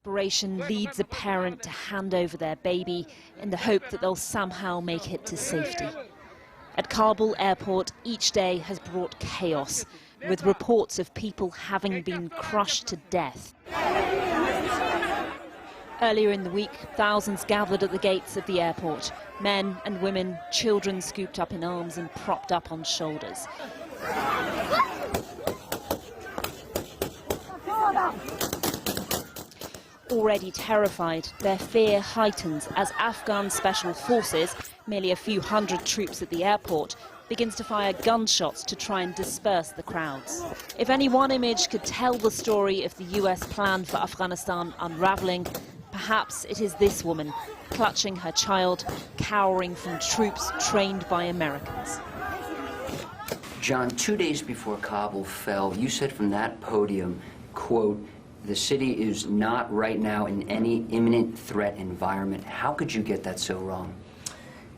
Desperation leads a parent to hand over their baby in the hope that they'll somehow make it to safety. At Kabul airport, each day has brought chaos, with reports of people having been crushed to death. Earlier in the week, thousands gathered at the gates of the airport. Men and women, children scooped up in arms and propped up on shoulders. Already terrified, their fear heightens as Afghan special forces, merely a few hundred troops at the airport, begins to fire gunshots to try and disperse the crowds. If any one image could tell the story of the US plan for Afghanistan unraveling, perhaps it is this woman, clutching her child, cowering from troops trained by Americans. John, 2 days before Kabul fell, you said from that podium, quote, "The city is not right now in any imminent threat environment." How could you get that so wrong?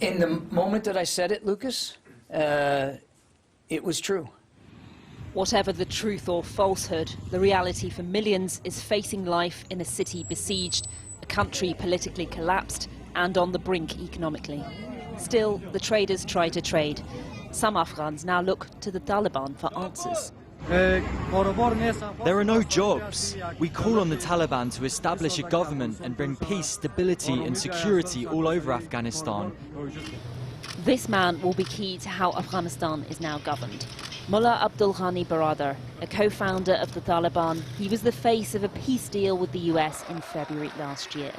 In the moment that I said it, Lucas, it was true. Whatever the truth or falsehood, the reality for millions is facing life in a city besieged, a country politically collapsed and on the brink economically. Still, the traders try to trade. Some Afghans now look to the Taliban for answers. There are no jobs. We call on the Taliban to establish a government and bring peace, stability and security all over Afghanistan. This man will be key to how Afghanistan is now governed. Mullah Abdul Ghani Baradar, a co-founder of the Taliban, he was the face of a peace deal with the US in February last year.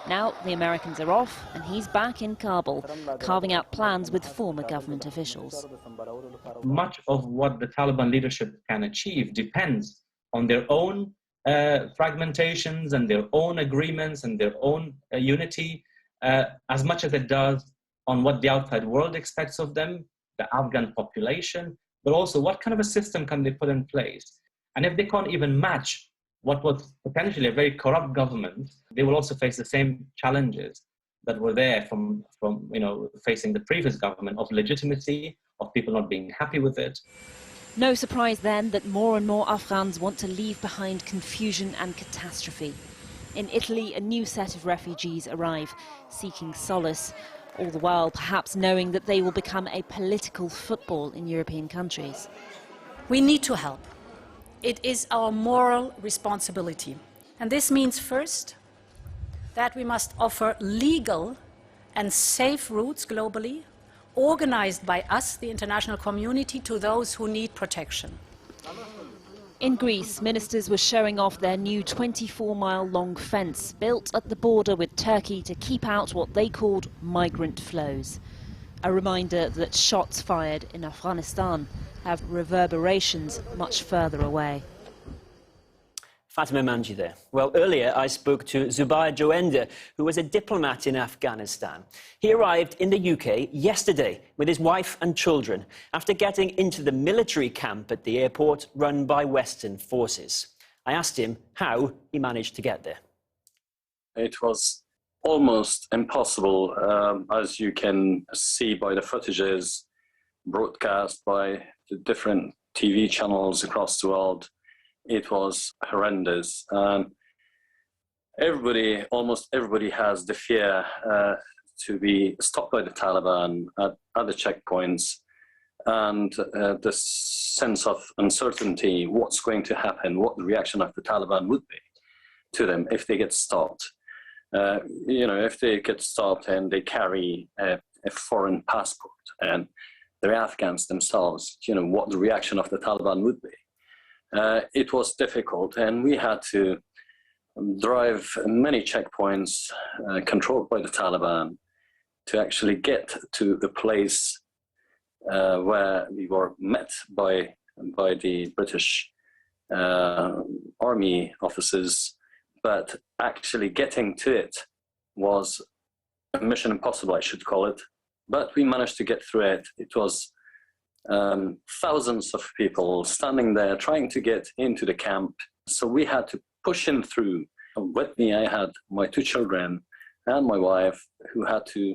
Now the Americans are off and he's back in Kabul, carving out plans with former government officials. Much of what the Taliban leadership can achieve depends on their own fragmentations and their own agreements and their own unity, as much as it does on what the outside world expects of them, the Afghan population, but also what kind of a system can they put in place. And if they can't even match what was potentially a very corrupt government, they will also face the same challenges that were there from facing the previous government, of legitimacy, of people not being happy with it. No surprise then that more and more Afghans want to leave behind confusion and catastrophe. In Italy, a new set of refugees arrive, seeking solace, all the while perhaps knowing that they will become a political football in European countries. We need to help. It is our moral responsibility. And this means, first, that we must offer legal and safe routes globally, organized by us, the international community, to those who need protection. In Greece, ministers were showing off their new 24-mile-long fence built at the border with Turkey to keep out what they called migrant flows. A reminder that shots fired in Afghanistan have reverberations much further away. Fatima Manji there. Well, earlier I spoke to Zubair Joenda, who was a diplomat in Afghanistan. He arrived in the UK yesterday with his wife and children after getting into the military camp at the airport run by Western forces. I asked him how he managed to get there. It was almost impossible, as you can see by the footages broadcast by the different TV channels across the world. It was horrendous. Almost everybody has the fear to be stopped by the Taliban at the checkpoints, and the sense of uncertainty, what's going to happen, what the reaction of the Taliban would be to them if they get stopped. If they get stopped and they carry a foreign passport and they're Afghans themselves, what the reaction of the Taliban would be. It was difficult, and we had to drive many checkpoints controlled by the Taliban to actually get to the place where we were met by the British army officers. But actually getting to it was a mission impossible, I should call it. But we managed to get through it. It was thousands of people standing there trying to get into the camp. So we had to push him through. With me, I had my 2 children and my wife, who had to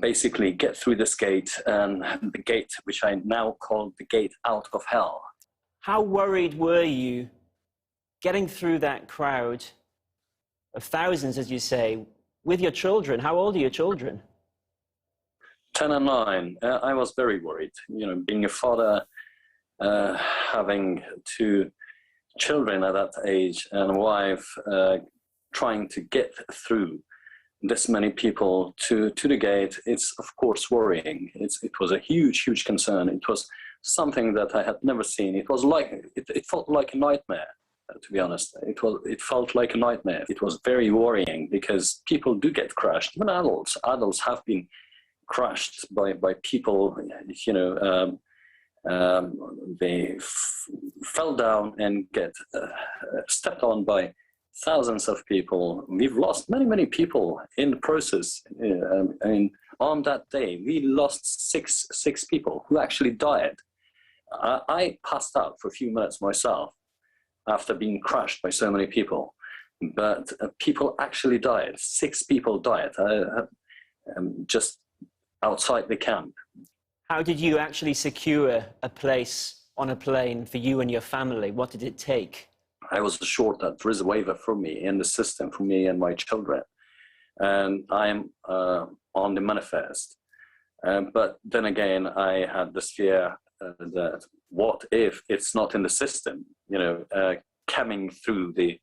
basically get through this gate, and the gate which I now call the gate out of hell. How worried were you getting through that crowd of thousands, as you say, with your children. How old are your children? 10 and 9. I was very worried. You know, being a father, having 2 children at that age and a wife, trying to get through this many people to the gate, it's of course worrying. It was a huge concern. It was something that I had never seen. It was like, it felt like a nightmare, to be honest. It felt like a nightmare. It was very worrying because people do get crushed. Even adults have been crushed by people, you know, they fell down and get stepped on by thousands of people. We've lost many people in the process. I mean, on that day, we lost six people who actually died. I passed out for a few minutes myself after being crushed by so many people, but people actually died. 6 people died just outside the camp. How did you actually secure a place on a plane for you and your family? What did it take? I was assured that there is a waiver for me in the system, for me and my children. And I'm on the manifest. But then again, I had this fear that what if it's not in the system, you know, coming through the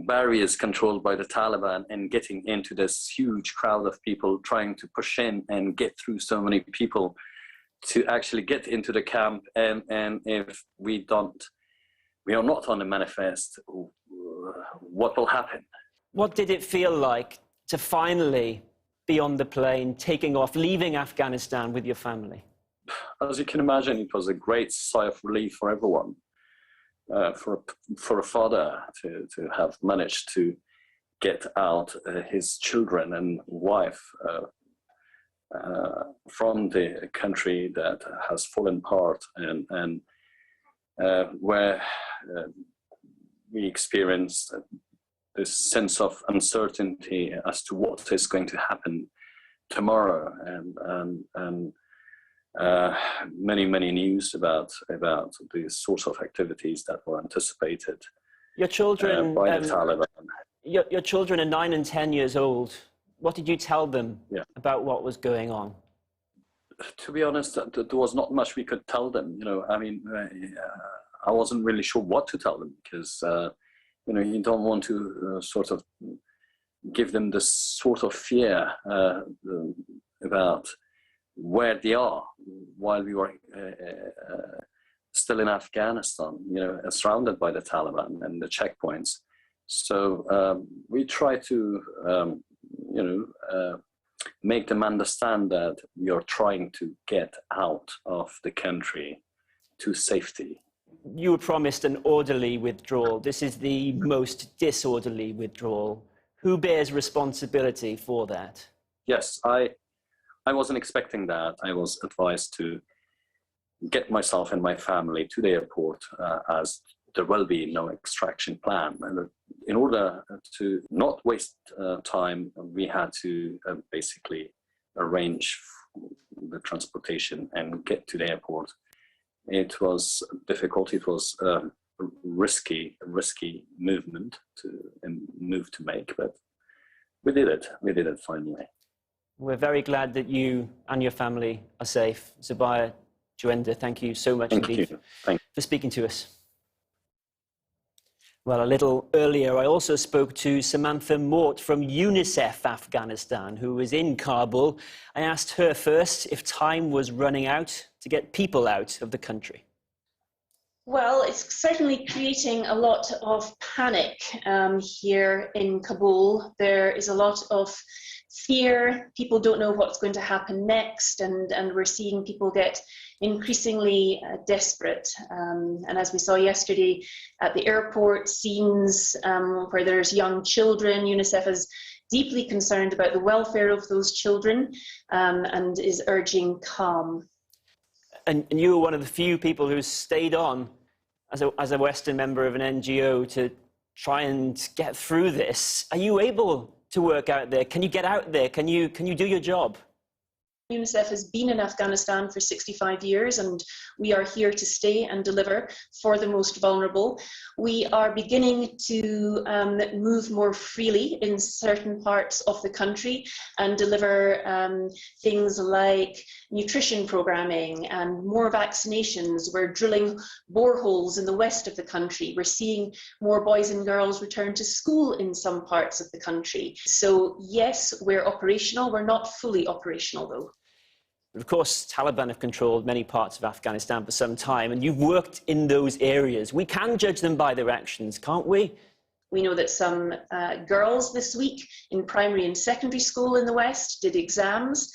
barriers controlled by the Taliban and getting into this huge crowd of people trying to push in and get through so many people to actually get into the camp. And if we are not on the manifest, what will happen? What did it feel like to finally be on the plane, taking off, leaving Afghanistan with your family? As you can imagine, it was a great sigh of relief for everyone. For a father to have managed to get out his children and wife from the country that has fallen apart and where we experienced this sense of uncertainty as to what is going to happen tomorrow, and many news about these sorts of activities that were anticipated your children, by the Taliban. Your children are 9 and 10 years old. What did you tell them about what was going on? To be honest, there was not much we could tell them. You know, I mean, I wasn't really sure what to tell them because, you know, you don't want to sort of give them this sort of fear about where they are while we were still in Afghanistan, you know, surrounded by the Taliban and the checkpoints. So we try to, you know, make them understand that we are trying to get out of the country to safety. You were promised an orderly withdrawal. This is the most disorderly withdrawal. Who bears responsibility for that? Yes, I wasn't expecting that. I was advised to get myself and my family to the airport as there will be no extraction plan. And in order to not waste time, we had to basically arrange the transportation and get to the airport. It was difficult. It was a risky move to make, but we did it. We did it finally. We're very glad that you and your family are safe. Zubair Joenda, thank you so much indeed for speaking to us. Well, a little earlier, I also spoke to Samantha Mort from UNICEF Afghanistan, who was in Kabul. I asked her first if time was running out to get people out of the country. Well, it's certainly creating a lot of panic here in Kabul. There is a lot of fear. People don't know what's going to happen next, and we're seeing people get increasingly desperate. And as we saw yesterday at the airport, scenes where there's young children, UNICEF is deeply concerned about the welfare of those children and is urging calm. And you were one of the few people who stayed on as a Western member of an NGO to try and get through this. Are you able to work out there? Can you get out there? Can you do your job? UNICEF has been in Afghanistan for 65 years, and we are here to stay and deliver for the most vulnerable. We are beginning to move more freely in certain parts of the country and deliver things like nutrition programming and more vaccinations. We're drilling boreholes in the west of the country. We're seeing more boys and girls return to school in some parts of the country. So yes, we're operational. We're not fully operational though. Of course, Taliban have controlled many parts of Afghanistan for some time, and you've worked in those areas. We can judge them by their actions, can't we? We know that some girls this week in primary and secondary school in the West did exams.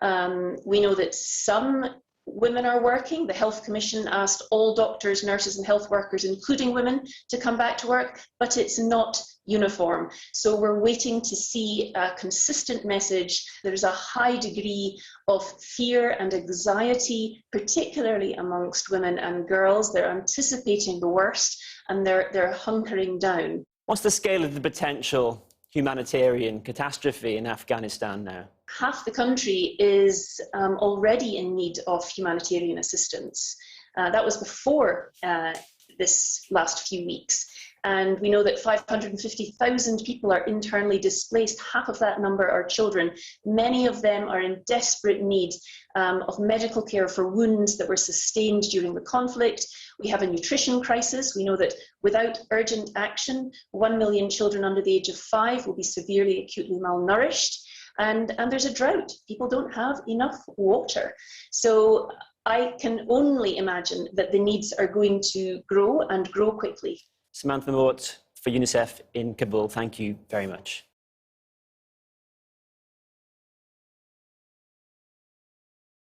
We know that some women are working. The Health Commission asked all doctors, nurses and health workers, including women, to come back to work, but it's not uniform. So we're waiting to see a consistent message. There's a high degree of fear and anxiety, particularly amongst women and girls. They're anticipating the worst and they're hunkering down. What's the scale of the potential humanitarian catastrophe in Afghanistan now? Half the country is already in need of humanitarian assistance. That was before this last few weeks. And we know that 550,000 people are internally displaced. Half of that number are children. Many of them are in desperate need of medical care for wounds that were sustained during the conflict. We have a nutrition crisis. We know that without urgent action, 1 million children under the age of 5 will be severely acutely malnourished. And there's a drought. People don't have enough water. So I can only imagine that the needs are going to grow and grow quickly. Samantha Mort for UNICEF in Kabul, thank you very much.